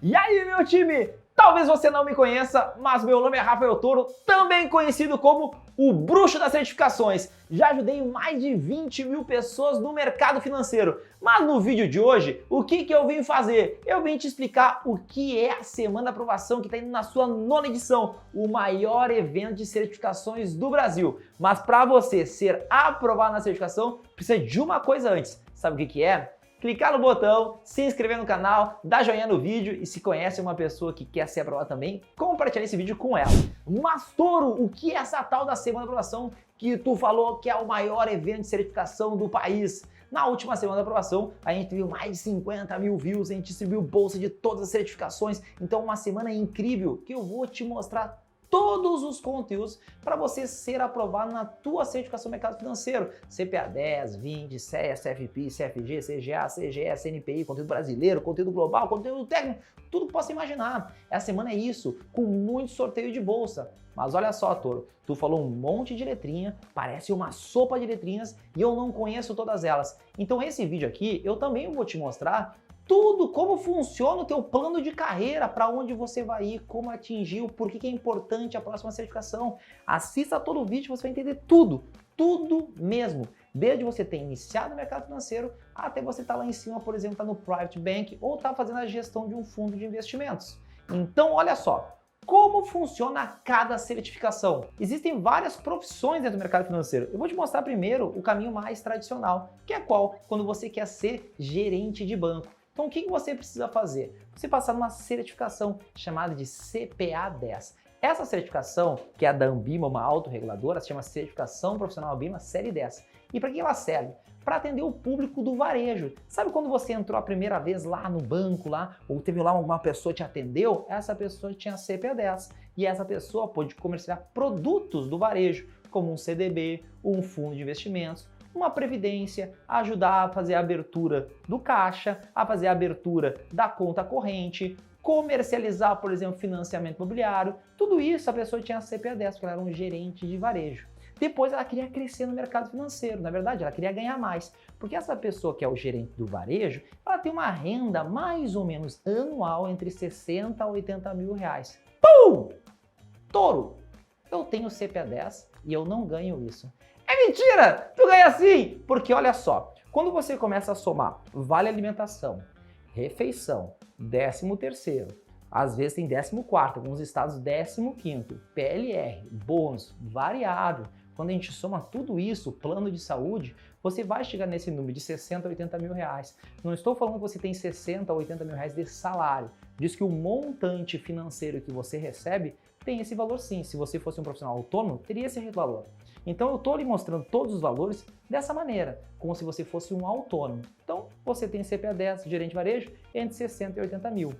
E aí, meu time? Talvez você não me conheça, mas meu nome é Rafael Toro, também conhecido como o Bruxo das Certificações. Já ajudei mais de 20 mil pessoas no mercado financeiro. Mas no vídeo de hoje, o que eu vim fazer? Eu vim te explicar o que é a Semana da Aprovação, que está indo na sua 9ª edição, o maior evento de certificações do Brasil. Mas para você ser aprovado na certificação, precisa de uma coisa antes. Sabe o que é? Clicar no botão, se inscrever no canal, dar joinha no vídeo e se conhece uma pessoa que quer ser aprovada também, compartilhar esse vídeo com ela. Mas Toro, o que é essa tal da Semana da Aprovação que tu falou que é o maior evento de certificação do país? Na última Semana da Aprovação, a gente viu mais de 50 mil views, a gente distribuiu bolsa de todas as certificações, então uma semana incrível que eu vou te mostrar todos os conteúdos para você ser aprovado na tua certificação do mercado financeiro. CPA 10, 20, CEA, CFP, CFG, CGA, CGE, CNPI, conteúdo brasileiro, conteúdo global, conteúdo técnico, tudo que possa imaginar. Essa semana é isso, com muito sorteio de bolsa. Mas olha só, Toro, tu falou um monte de letrinha, parece uma sopa de letrinhas e eu não conheço todas elas. Então esse vídeo aqui eu também vou te mostrar tudo, como funciona o teu plano de carreira, para onde você vai ir, como atingir, por que é importante a próxima certificação. Assista todo o vídeo, você vai entender tudo, tudo mesmo. Desde você ter iniciado no mercado financeiro, até você estar lá em cima, por exemplo, tá no Private Bank ou tá fazendo a gestão de um fundo de investimentos. Então, olha só. Como funciona cada certificação? Existem várias profissões dentro do mercado financeiro. Eu vou te mostrar primeiro o caminho mais tradicional, que é qual? Quando você quer ser gerente de banco. Então o que você precisa fazer? Você passar numa certificação chamada de CPA 10. Essa certificação, que é a da Anbima, uma autorreguladora, se chama Certificação Profissional Anbima Série 10. E para que ela serve? Para atender o público do varejo. Sabe quando você entrou a primeira vez lá no banco, ou teve lá uma pessoa que te atendeu? Essa pessoa tinha CPA 10 e essa pessoa pôde comercializar produtos do varejo, como um CDB, um fundo de investimentos, uma previdência, ajudar a fazer a abertura do caixa, a fazer a abertura da conta corrente, comercializar, por exemplo, financiamento imobiliário. Tudo isso a pessoa tinha CPA 10, porque ela era um gerente de varejo. Depois ela queria crescer no mercado financeiro, na verdade ela queria ganhar mais, porque essa pessoa que é o gerente do varejo, ela tem uma renda mais ou menos anual entre 60 a 80 mil reais. Pum! Toro, eu tenho CPA 10 e eu não ganho isso. É mentira! Tu ganha sim! Porque olha só, quando você começa a somar vale alimentação, refeição, 13º, às vezes tem 14º, alguns estados 15º, PLR, bônus, variável. Quando a gente soma tudo isso, plano de saúde, você vai chegar nesse número de 60 a 80 mil reais. Não estou falando que você tem 60 a 80 mil reais de salário. Diz que o montante financeiro que você recebe tem esse valor sim. Se você fosse um profissional autônomo, teria esse valor. Então eu estou lhe mostrando todos os valores dessa maneira, como se você fosse um autônomo. Então você tem CPA 10, gerente de varejo, entre 60 e 80 mil.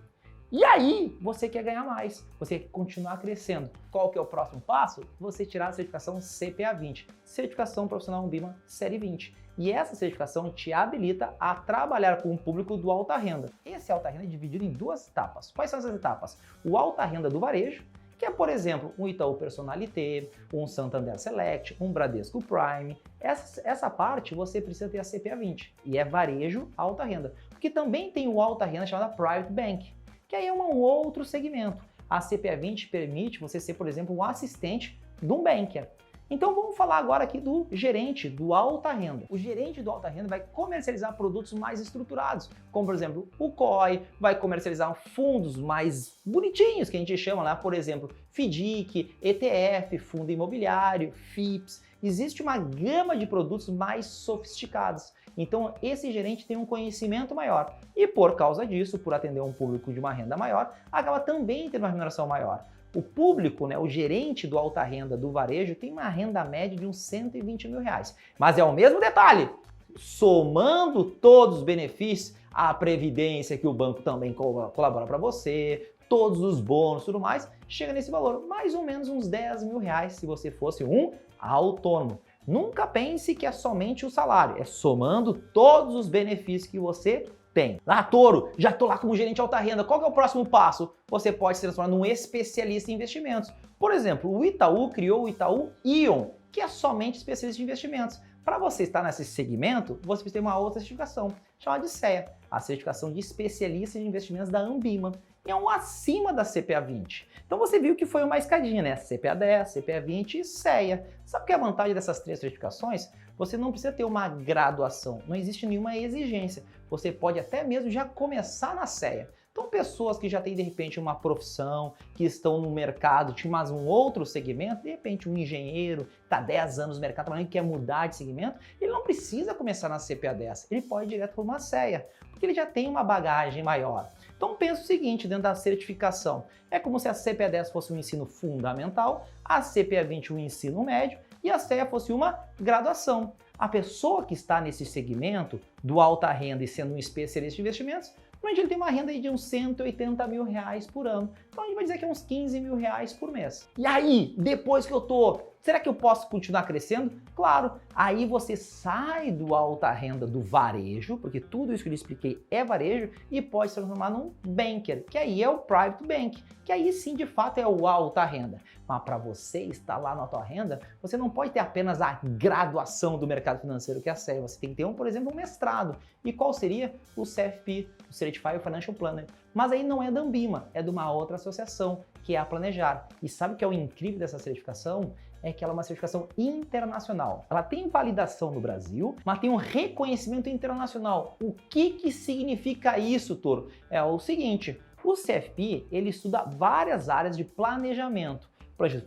E aí você quer ganhar mais, você quer continuar crescendo. Qual que é o próximo passo? Você tirar a certificação CPA 20, Certificação Profissional Anbima Série 20. E essa certificação te habilita a trabalhar com o público do alta renda. Esse alta renda é dividido em duas etapas. Quais são essas etapas? O alta renda do varejo, que é, por exemplo, um Itaú Personalité, um Santander Select, um Bradesco Prime. Essa parte você precisa ter a CPA 20 e é varejo alta renda. Porque também tem o alta renda chamada Private Bank, que aí é um outro segmento. A CPA 20 permite você ser, por exemplo, um assistente de um banker. Então vamos falar agora aqui do gerente do alta renda. O gerente do alta renda vai comercializar produtos mais estruturados, como por exemplo o COI, vai comercializar fundos mais bonitinhos, que a gente chama lá, por exemplo, FDIC, ETF, fundo imobiliário, FIPS. Existe uma gama de produtos mais sofisticados. Então esse gerente tem um conhecimento maior e por causa disso, por atender um público de uma renda maior, acaba também tendo uma remuneração maior. O público, o gerente do alta renda do varejo tem uma renda média de uns 120 mil reais. Mas é o mesmo detalhe, somando todos os benefícios, a previdência que o banco também colabora para você, todos os bônus e tudo mais, chega nesse valor, mais ou menos uns 10 mil reais se você fosse um autônomo. Nunca pense que é somente o salário, é somando todos os benefícios que você tem. Toro, já estou lá como gerente de alta renda, qual que é o próximo passo? Você pode se transformar num especialista em investimentos. Por exemplo, o Itaú criou o Itaú Ion, que é somente especialista em investimentos. Para você estar nesse segmento, você precisa ter uma outra certificação, chamada de CEA, a certificação de especialista em investimentos da Anbima. é um acima da CPA 20. Então você viu que foi uma escadinha, né? CPA 10, CPA 20 e CEA. Sabe o que é a vantagem dessas 3 certificações? Você não precisa ter uma graduação, não existe nenhuma exigência. Você pode até mesmo já começar na CEA. Então, pessoas que já têm, de repente, uma profissão, que estão no mercado, mas um outro segmento, de repente, um engenheiro, está 10 anos no mercado trabalhando e quer mudar de segmento, ele não precisa começar na CPA 10, ele pode ir direto para uma CEA, porque ele já tem uma bagagem maior. Então, pensa o seguinte, dentro da certificação, é como se a CPA 10 fosse um ensino fundamental, a CPA 20 um ensino médio e a CEA fosse uma graduação. A pessoa que está nesse segmento do alta renda e sendo um especialista de investimentos, normalmente ele tem uma renda aí de uns 180 mil reais por ano. Então a gente vai dizer que é uns 15 mil reais por mês. E aí, depois que eu tô, será que eu posso continuar crescendo? Claro, aí você sai do alta renda do varejo, porque tudo isso que eu lhe expliquei é varejo, e pode se transformar num banker, que aí é o private bank, que aí sim de fato é o alta renda. Mas para você estar lá na alta renda, você não pode ter apenas a graduação do mercado financeiro, que é a CEA. Você tem que ter, por exemplo, um mestrado. E qual seria? O CFP, o Certified Financial Planner. Mas aí não é da Ambima, é de uma outra associação, que é a Planejar. E sabe o que é o incrível dessa certificação? É que ela é uma certificação internacional. Ela tem validação no Brasil, mas tem um reconhecimento internacional. O que significa isso, Toro? É o seguinte, o CFP, ele estuda várias áreas de planejamento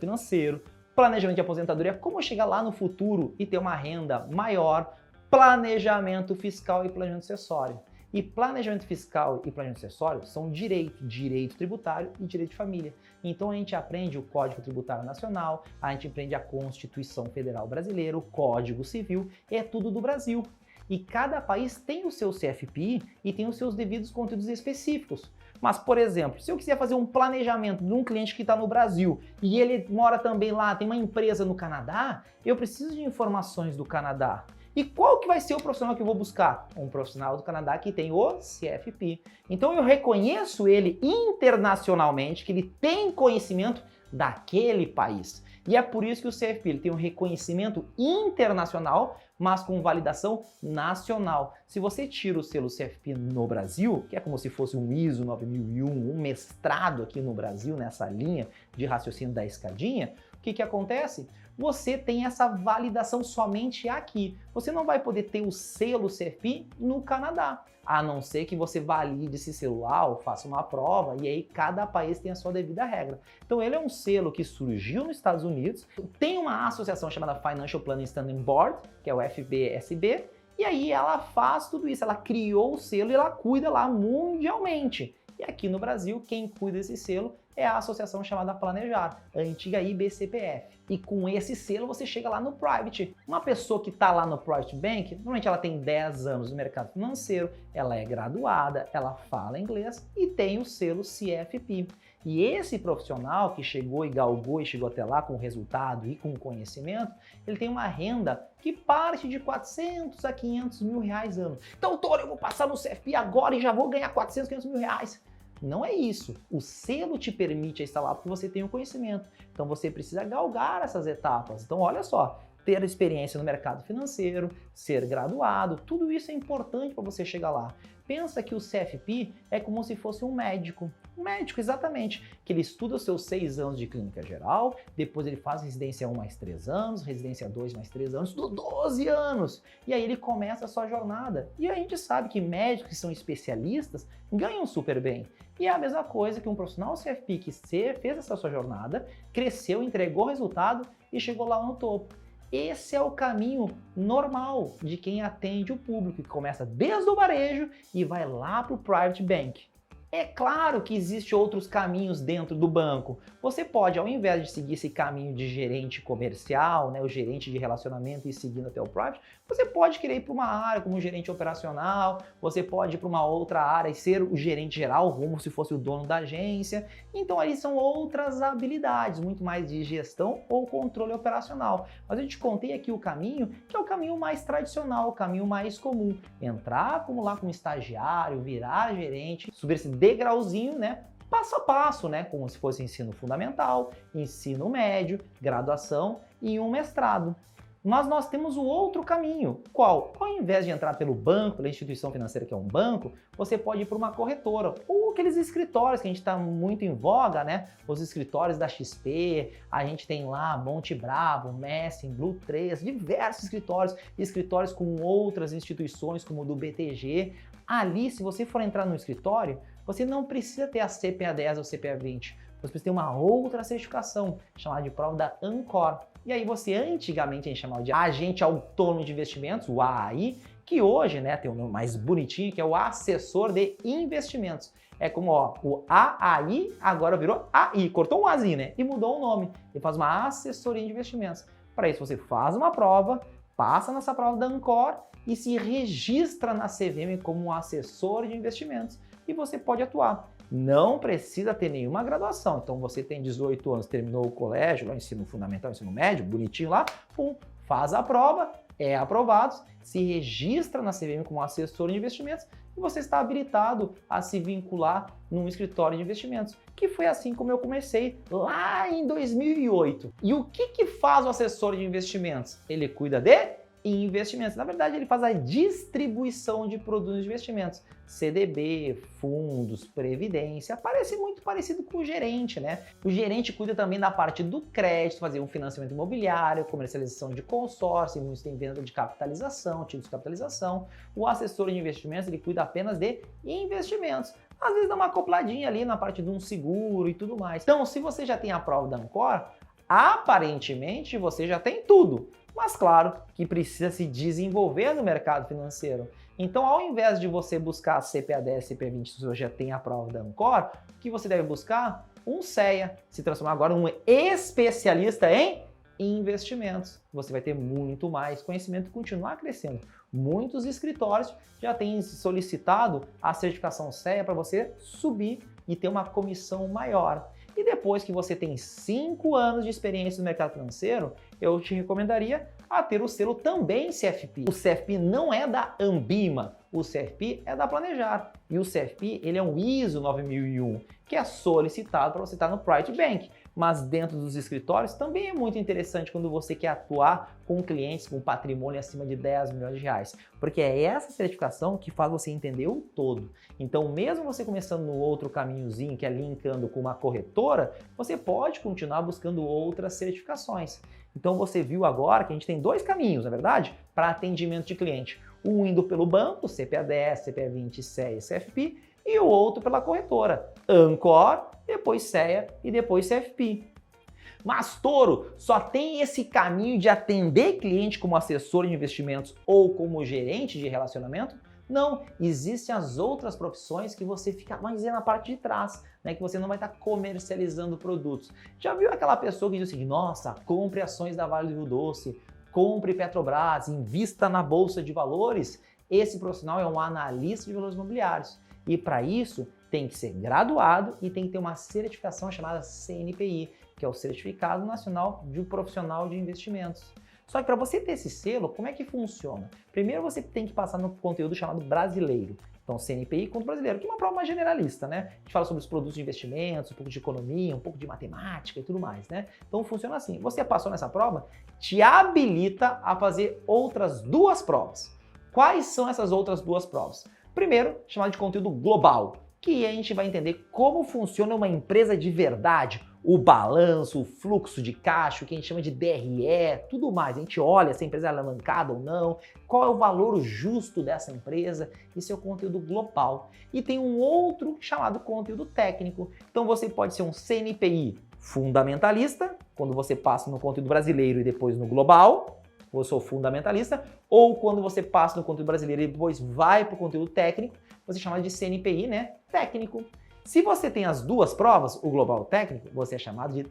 financeiro, planejamento de aposentadoria, como chegar lá no futuro e ter uma renda maior, planejamento fiscal e planejamento acessório. E planejamento fiscal e planejamento acessório são direito tributário e direito de família. Então a gente aprende o Código Tributário Nacional, a gente aprende a Constituição Federal Brasileira, o Código Civil, é tudo do Brasil. E cada país tem o seu CFP e tem os seus devidos conteúdos específicos. Mas, por exemplo, se eu quiser fazer um planejamento de um cliente que está no Brasil e ele mora também lá, tem uma empresa no Canadá, eu preciso de informações do Canadá. E qual que vai ser o profissional que eu vou buscar? Um profissional do Canadá que tem o CFP. Então eu reconheço ele internacionalmente, que ele tem conhecimento daquele país. E é por isso que o CFP ele tem um reconhecimento internacional, mas com validação nacional. Se você tira o selo CFP no Brasil, que é como se fosse um ISO 9001, um mestrado aqui no Brasil, nessa linha de raciocínio da escadinha, o que acontece? Você tem essa validação somente aqui. Você não vai poder ter o selo CFP no Canadá, a não ser que você valide esse selo lá ou faça uma prova, e aí cada país tem a sua devida regra. Então ele é um selo que surgiu nos Estados Unidos, tem uma associação chamada Financial Planning Standing Board, que é o FBSB, e aí ela faz tudo isso, ela criou o selo e ela cuida lá mundialmente. E aqui no Brasil, quem cuida desse selo é a associação chamada Planejar, a antiga IBCPF. E com esse selo você chega lá no Private. Uma pessoa que está lá no Private Bank, normalmente ela tem 10 anos no mercado financeiro, ela é graduada, ela fala inglês e tem o selo CFP. E esse profissional que chegou e galgou e chegou até lá com resultado e com conhecimento, ele tem uma renda que parte de 400 a 500 mil reais ano. Então, Toro, eu vou passar no CFP agora e já vou ganhar 400, 500 mil reais. Não é isso. O selo te permite instalar porque você tem o conhecimento. Então você precisa galgar essas etapas. Então olha só, ter experiência no mercado financeiro, ser graduado, tudo isso é importante para você chegar lá. Pensa que o CFP é como se fosse um médico. Um médico, exatamente, que ele estuda os seus 6 anos de clínica geral, depois ele faz residência 1 mais 3 anos, residência 2 mais 3 anos, estuda 12 anos. E aí ele começa a sua jornada. E a gente sabe que médicos que são especialistas ganham super bem. E é a mesma coisa que um profissional CFP que fez essa sua jornada, cresceu, entregou resultado e chegou lá no topo. Esse é o caminho normal de quem atende o público, que começa desde o varejo e vai lá para o Private Bank. É claro que existem outros caminhos dentro do banco. Você pode, ao invés de seguir esse caminho de gerente comercial, né, o gerente de relacionamento e seguindo até o private, você pode querer ir para uma área como gerente operacional, você pode ir para uma outra área e ser o gerente geral, como se fosse o dono da agência. Então ali são outras habilidades, muito mais de gestão ou controle operacional. Mas eu te contei aqui o caminho, que é o caminho mais tradicional, o caminho mais comum. Entrar como lá como estagiário, virar gerente, subir esse degrauzinho, né? Passo a passo, né? Como se fosse ensino fundamental, ensino médio, graduação e um mestrado. Mas nós temos o outro caminho. Qual? Ao invés de entrar pelo banco, pela instituição financeira que é um banco, você pode ir para uma corretora ou aqueles escritórios que a gente está muito em voga, né? Os escritórios da XP, a gente tem lá Monte Bravo, Messing, Blue 3, diversos escritórios com outras instituições como o do BTG. Ali, se você for entrar no escritório, você não precisa ter a CPA 10 ou CPA 20. Você precisa ter uma outra certificação, chamada de prova da Ancor. E aí você, antigamente, a gente chamava de Agente Autônomo de Investimentos, o AAI, que hoje, né, tem um nome mais bonitinho, que é o Assessor de Investimentos. É como, ó, o AAI agora virou AI, cortou um Azinho, né, e mudou o nome. Ele faz uma assessoria de investimentos. Para isso, você faz uma prova, passa nessa prova da Ancor e se registra na CVM como um assessor de investimentos. E você pode atuar. Não precisa ter nenhuma graduação. Então você tem 18 anos, terminou o colégio, lá ensino fundamental, ensino médio, bonitinho lá, pum, faz a prova, é aprovado, se registra na CVM como assessor de investimentos e você está habilitado a se vincular num escritório de investimentos, que foi assim como eu comecei lá em 2008. E o que faz o assessor de investimentos? Ele cuida de investimentos. Na verdade, ele faz a distribuição de produtos de investimentos. CDB, fundos, previdência. Parece muito parecido com o gerente, né? O gerente cuida também da parte do crédito, fazer um financiamento imobiliário, comercialização de consórcio, muitos têm venda de capitalização, títulos de capitalização. O assessor de investimentos, ele cuida apenas de investimentos. Às vezes dá uma acopladinha ali na parte de um seguro e tudo mais. Então, se você já tem a prova da Ancor, aparentemente você já tem tudo. Mas claro que precisa se desenvolver no mercado financeiro. Então, ao invés de você buscar a CPA 10, CPA 20, se você já tem a prova da Ancor, o que você deve buscar? Um CEA, se transformar agora em um especialista em investimentos. Você vai ter muito mais conhecimento e continuar crescendo. Muitos escritórios já têm solicitado a certificação CEA para você subir e ter uma comissão maior. E depois que você tem 5 anos de experiência no mercado financeiro, eu te recomendaria a ter o selo também CFP. O CFP não é da Ambima, o CFP é da Planejar. E o CFP ele é um ISO 9001, que é solicitado para você estar no Private Bank. Mas dentro dos escritórios também é muito interessante quando você quer atuar com clientes com patrimônio acima de 10 milhões de reais, porque é essa certificação que faz você entender o todo. Então, mesmo você começando no outro caminhozinho, que é linkando com uma corretora, você pode continuar buscando outras certificações. Então, você viu agora que a gente tem 2 caminhos, na verdade, para atendimento de cliente. Um indo pelo banco, CPA 10, CPA 20, CEA e CFP, e o outro pela corretora, Ancor, depois CEA e depois CFP. Mas, Toro, só tem esse caminho de atender cliente como assessor de investimentos ou como gerente de relacionamento? Não, existem as outras profissões que você fica mais na parte de trás, né? Que você não vai estar comercializando produtos. Já viu aquela pessoa que diz assim, nossa, compre ações da Vale do Rio Doce, compre Petrobras, invista na Bolsa de Valores? Esse profissional é um analista de valores imobiliários. E para isso, tem que ser graduado e tem que ter uma certificação chamada CNPI, que é o Certificado Nacional de Profissional de Investimentos. Só que para você ter esse selo, como é que funciona? Primeiro você tem que passar no conteúdo chamado brasileiro. Então, CNPI contra brasileiro, que é uma prova mais generalista, né? A gente fala sobre os produtos de investimentos, um pouco de economia, um pouco de matemática e tudo mais, né? Então, funciona assim. Você passou nessa prova, te habilita a fazer outras 2 provas. Quais são essas outras 2 provas? Primeiro, chamado de conteúdo global, que a gente vai entender como funciona uma empresa de verdade, o balanço, o fluxo de caixa, o que a gente chama de DRE, tudo mais. A gente olha se a empresa é alavancada ou não, qual é o valor justo dessa empresa, esse é o conteúdo global. E tem um outro chamado conteúdo técnico. Então você pode ser um CNPI fundamentalista, quando você passa no conteúdo brasileiro e depois no global, eu sou fundamentalista, ou quando você passa no conteúdo brasileiro e depois vai para o conteúdo técnico, você chama de CNPI, né? Técnico. Se você tem as 2 provas, o global técnico, você é chamado de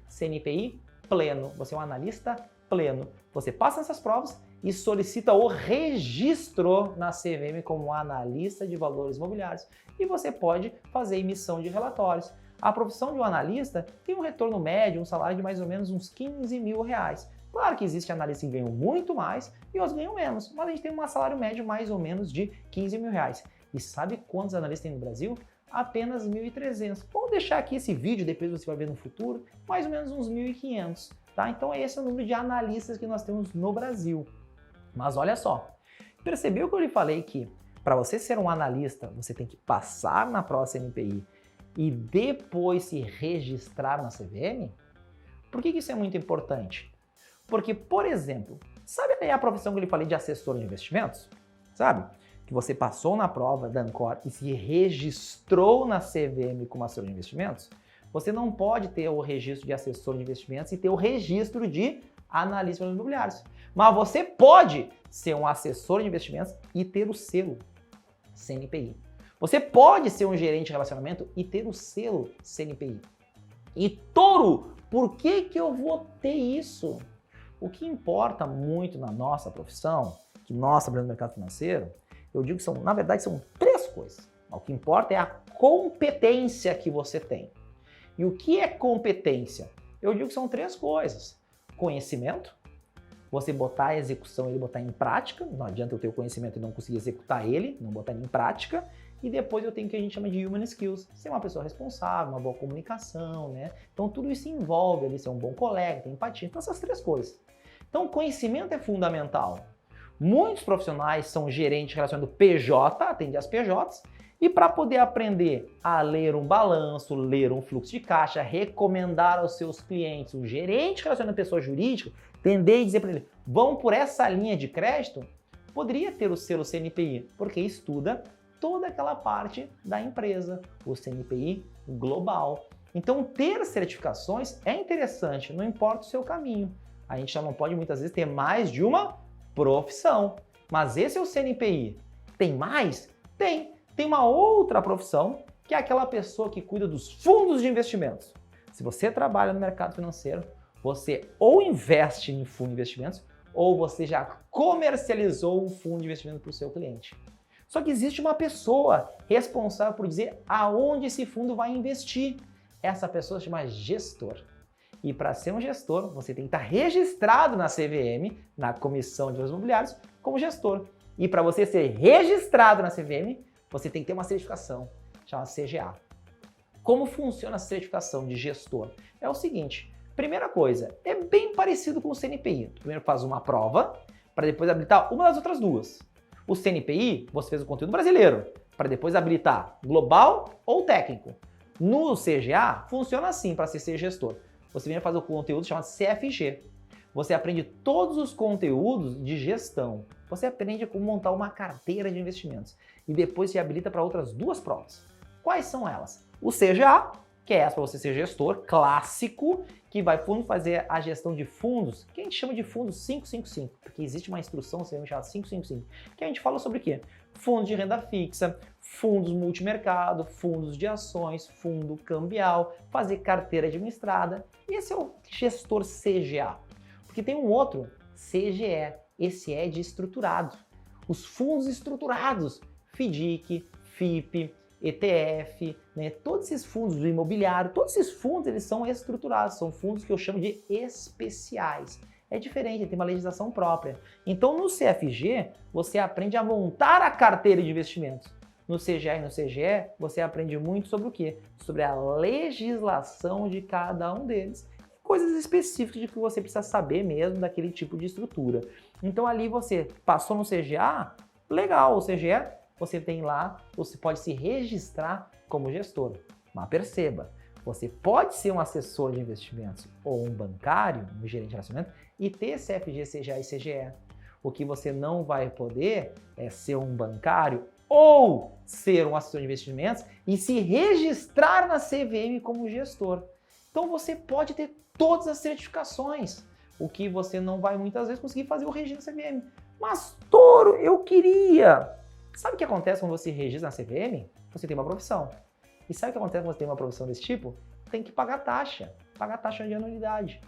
CNPI pleno. Você é um analista pleno. Você passa essas provas e solicita o registro na CVM como analista de valores imobiliários. E você pode fazer emissão de relatórios. A profissão de um analista tem um retorno médio, um salário de mais ou menos uns 15 mil reais. Claro que existe analistas que ganham muito mais e outros ganham menos, mas a gente tem um salário médio mais ou menos de 15 mil reais. E sabe quantos analistas tem no Brasil? Apenas 1.300. Vou deixar aqui esse vídeo, depois você vai ver no futuro, mais ou menos uns 1.500. tá? Então esse é o número de analistas que nós temos no Brasil. Mas olha só, percebeu que eu lhe falei que para você ser um analista, você tem que passar na prova CNPI e depois se registrar na CVM? Por que isso é muito importante? Porque, por exemplo, sabe aí a profissão que eu lhe falei de assessor de investimentos? Sabe? Que você passou na prova da Ancor e se registrou na CVM como assessor de investimentos? Você não pode ter o registro de assessor de investimentos e ter o registro de analista de imobiliários. Mas você pode ser um assessor de investimentos e ter o selo CNPI. Você pode ser um gerente de relacionamento e ter o selo CNPI. E touro, por que eu vou ter isso? O que importa muito na nossa profissão, que nós trabalhamos no mercado financeiro, eu digo que na verdade são 3 coisas. O que importa é a competência que você tem. E o que é competência? Eu digo que são 3 coisas. Conhecimento, você botar a execução e botar em prática. Não adianta eu ter o conhecimento e não conseguir executar ele, não botar ele em prática. E depois eu tenho o que a gente chama de human skills, ser uma pessoa responsável, uma boa comunicação, né? Então tudo isso envolve ali ser um bom colega, ter empatia, então essas 3 coisas. Então conhecimento é fundamental. Muitos profissionais são gerentes de relacionamento PJ, atende às PJs, e para poder aprender a ler um balanço, ler um fluxo de caixa, recomendar aos seus clientes, um gerente de relacionamento pessoa jurídica, tender e dizer para ele, vão por essa linha de crédito, poderia ter o selo CNPI, porque estuda toda aquela parte da empresa, o CNPI global. Então ter certificações é interessante, não importa o seu caminho. A gente já não pode muitas vezes ter mais de uma profissão. Mas esse é o CNPI. Tem mais? Tem. Tem uma outra profissão, que é aquela pessoa que cuida dos fundos de investimentos. Se você trabalha no mercado financeiro, você ou investe em fundo de investimentos, ou você já comercializou um fundo de investimento para o seu cliente. Só que existe uma pessoa responsável por dizer aonde esse fundo vai investir. Essa pessoa se chama gestor. E para ser um gestor, você tem que estar registrado na CVM, na Comissão de Valores Imobiliários, como gestor. E para você ser registrado na CVM, você tem que ter uma certificação, chamada CGA. Como funciona a certificação de gestor? É o seguinte, primeira coisa, é bem parecido com o CNPI. Primeiro faz uma prova, para depois habilitar uma das outras 2. O CNPI, você fez o conteúdo brasileiro, para depois habilitar global ou técnico. No CGA, funciona assim para ser gestor. Você vem fazer o conteúdo chamado CFG. Você aprende todos os conteúdos de gestão. Você aprende como montar uma carteira de investimentos. E depois se habilita para outras 2 provas. Quais são elas? O CGA, que é essa para você ser gestor clássico, que vai fazer a gestão de fundos, que a gente chama de fundos 555, porque existe uma instrução chamada 555, que a gente fala sobre o quê? Fundos de renda fixa, fundos multimercado, fundos de ações, fundo cambial, fazer carteira administrada. Esse é o gestor CGA. Porque tem um outro, CGE, esse é de estruturado. Os fundos estruturados, FDIC, FIP, ETF, né? Todos esses fundos do imobiliário, todos esses fundos eles são estruturados, são fundos que eu chamo de especiais. É diferente, tem uma legislação própria. Então no CFG você aprende a montar a carteira de investimentos. No CGA e no CGE você aprende muito sobre o quê? Sobre a legislação de cada um deles. Coisas específicas de que você precisa saber mesmo daquele tipo de estrutura. Então ali você passou no CGA, legal, o CGE você tem lá, você pode se registrar como gestor. Mas perceba, você pode ser um assessor de investimentos ou um bancário, um gerente de relacionamento, e ter CFG, CGA e CGE. O que você não vai poder é ser um bancário ou ser um assessor de investimentos e se registrar na CVM como gestor. Então você pode ter todas as certificações, o que você não vai muitas vezes conseguir fazer o registro na CVM. Mas, Touro, eu queria! Sabe o que acontece quando você registra na CVM? Você tem uma profissão. E sabe o que acontece quando você tem uma profissão desse tipo? Tem que pagar taxa de anuidade.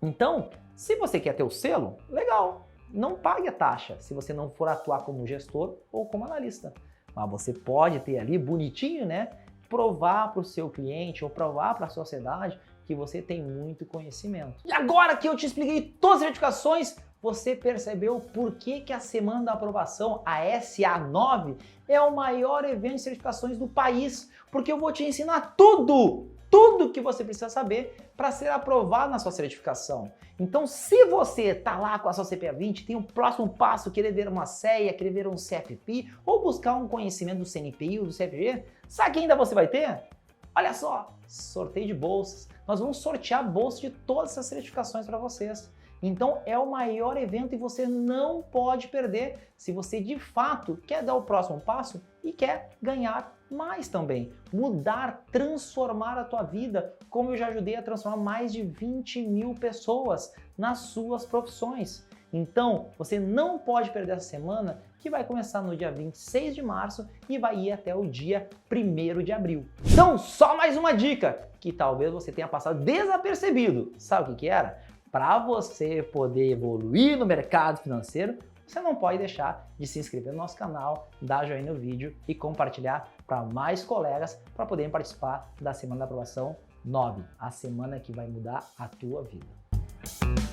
Então, se você quer ter o selo, legal, não pague a taxa se você não for atuar como gestor ou como analista. Mas você pode ter ali bonitinho, né? Provar para o seu cliente ou provar para a sociedade que você tem muito conhecimento. E agora que eu te expliquei todas as certificações, você percebeu por que a Semana da Aprovação, a SA9, é o maior evento de certificações do país? Porque eu vou te ensinar tudo tudo que você precisa saber para ser aprovado na sua certificação. Então, se você está lá com a sua CPA 20, tem o próximo passo, querer ver uma CEA, querer ver um CFP, ou buscar um conhecimento do CNPI ou do CFG, sabe que ainda você vai ter? Olha só, sorteio de bolsas. Nós vamos sortear bolsas de todas essas certificações para vocês. Então é o maior evento e você não pode perder se você de fato quer dar o próximo passo e quer ganhar mais também. Mudar, transformar a tua vida, como eu já ajudei a transformar mais de 20 mil pessoas nas suas profissões. Então, você não pode perder essa semana, que vai começar no dia 26 de março e vai ir até o dia 1º de abril. Então, só mais uma dica, que talvez você tenha passado desapercebido. Sabe o que era? Para você poder evoluir no mercado financeiro, você não pode deixar de se inscrever no nosso canal, dar joinha no vídeo e compartilhar para mais colegas para poderem participar da Semana da Aprovação 9, a semana que vai mudar a tua vida.